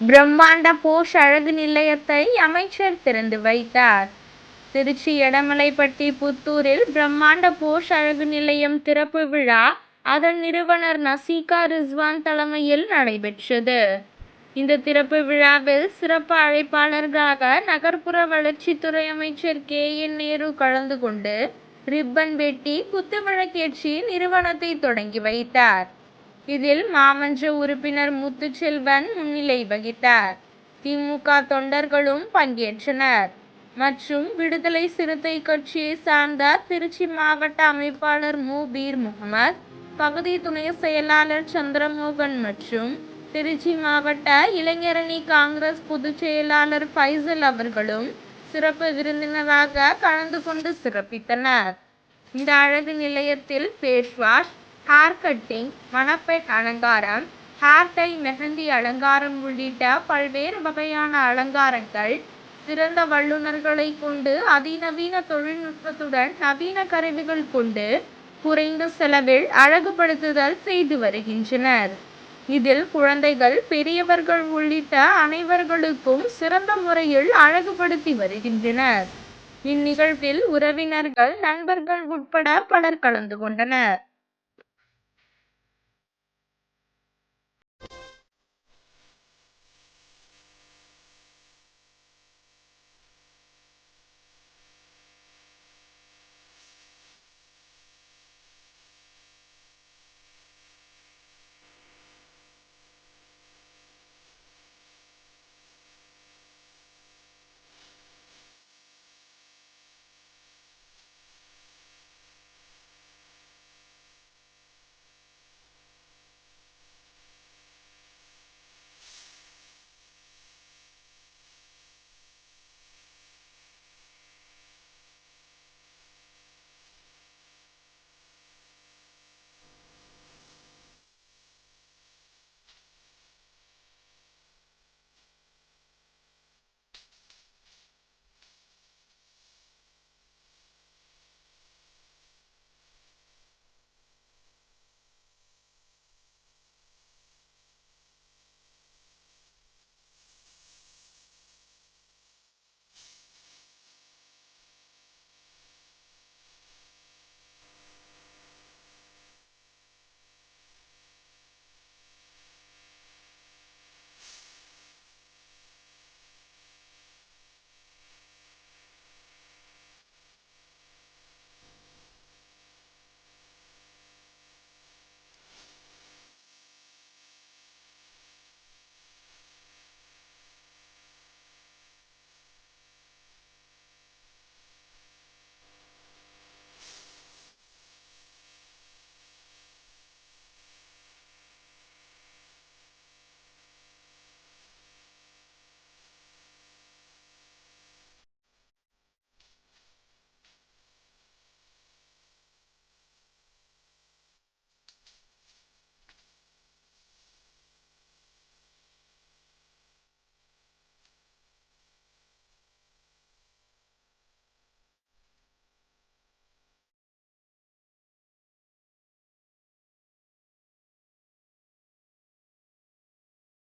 பிரம்மாண்ட போஷ் அழகு நிலையத்தை அமைச்சர் திறந்து வைத்தார். திருச்சி எடமலைப்பட்டி புத்தூரில் பிரம்மாண்ட போஷ் அழகு நிலையம் திறப்பு விழா அதன் நிறுவனர் நசீகா ரிஸ்வான் தலைமையில் நடைபெற்றது. இந்த திறப்பு விழாவில் சிறப்பு அழைப்பாளர்களாக நகர்ப்புற வளர்ச்சித்துறை அமைச்சர் KN நேரு கலந்து கொண்டு ரிப்பன் வெட்டி குத்துவிளக்கேற்றி நிறுவனத்தை தொடங்கி வைத்தார். இதில் மாமன்ற உறுப்பினர் முத்துச்செல்வன் முன்னிலை வகித்தார். திமுக தொண்டர்களும் பங்கேற்றனர். மற்றும் விடுதலை சிறுத்தை கட்சியை சார்ந்த திருச்சி மாவட்ட அமைப்பாளர் பீர் முகமது, பகுதி துணை செயலாளர் சந்திரமோகன் மற்றும் திருச்சி மாவட்ட இளைஞரணி காங்கிரஸ் பொதுச் செயலாளர் ஃபைசல் அவர்களும் சிறப்பு விருந்தினராக கலந்து கொண்டு சிறப்பித்தனர். இந்த அழகு நிலையத்தில் ஃபேஸ் வாஷ், ஹேர் கட்டிங், மணப்பெண் அலங்காரம், ஹேர் டை, மெஹந்தி அலங்காரம் உள்ளிட்ட பல்வேறு வகையான அலங்காரங்கள் சிறந்த வல்லுநர்களை கொண்டு அதிநவீன தொழில்நுட்பத்துடன் நவீன கருவிகள் கொண்டு குறைந்த செலவில் அழகுபடுத்துதல் செய்து வருகின்றனர். இதில் குழந்தைகள், பெரியவர்கள் உள்ளிட்ட அனைவர்களுக்கும் சிறந்த முறையில் அழகுபடுத்தி வருகின்றனர். இந்நிகழ்வில் உறவினர்கள், நண்பர்கள் உட்பட பலர் கலந்து கொண்டனர்.